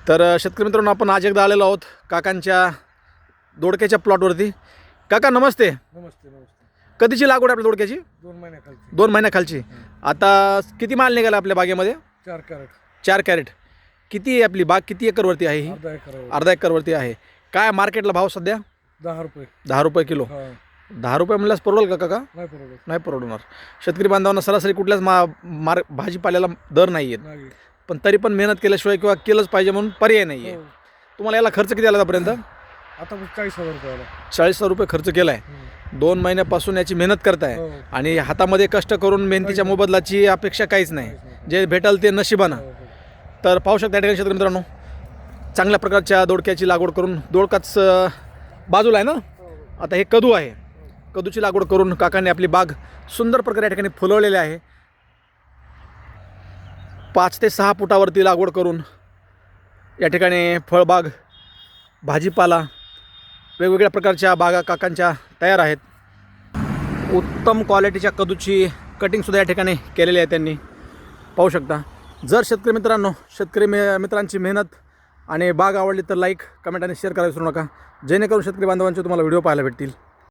तर शेतकरी मित्रांनो, आपण आज एकदा आलेलो आहोत काकांच्या दोडक्याच्या प्लॉटवरती. काका नमस्ते. नमस्ते. कधीची लागवड आहे आपल्या दोडक्याची? 2 महिन्याखालची. 2 महिन्याखालची. आता किती माल निघाला आपल्या बागेमध्ये? 4 कॅरेट. 4 कॅरेट. किती आहे आपली बाग? किती एकरवरती आहे ही? अर्धा एकरवरती आहे. काय मार्केटला भाव सध्या? 10 रुपये. 10 रुपये किलो. 10 रुपये म्हणल्यास परवडेल का काका? नाही परवडत. नाही परवडणार. शेतकरी बांधवांना सरासरी कुठल्याच भाजीपाल्याला दर नाही आहेत, नाही. पण तरी पण मेहनत केल्याशिवाय किंवा केलंच पाहिजे म्हणून पर्याय नाही आहे. तुम्हाला याला खर्च किती आला आतापर्यंत? आता 40,000 रुपये आला. 40,000 रुपये खर्च केला आहे. 2 महिन्यापासून याची मेहनत करताय आणि हातामध्ये कष्ट करून मेहनतीच्या मोबदलाची अपेक्षा काहीच नाही. जे भेटल ते नशिबानं. तर पाहू शकता या ठिकाणी शेतकरी मित्रांनो, चांगल्या प्रकारच्या दोडक्याची लागवड करून, दोडकाच बाजूला आहे ना, आता हे कदू आहे, कदूची लागवड करून काकांनी आपली बाग सुंदर प्रकारे या ठिकाणी फुलवलेली आहे. 5 ते 6 फुटावरती लागवड करून या ठिकाणी फळबाग, भाजीपाला, वेगवेगळ्या प्रकारच्या बागा काकांच्या तयार आहेत. उत्तम क्वालिटीच्या कदूची कटिंगसुद्धा या ठिकाणी केलेली आहे त्यांनी, पाहू शकता. जर शेतकरी मित्रांची मेहनत आणि बाग आवडली तर लाईक, कमेंट आणि शेअर करायला विसरू नका, जेणेकरून शेतकरी बांधवांचे तुम्हाला व्हिडिओ पाहायला भेटतील.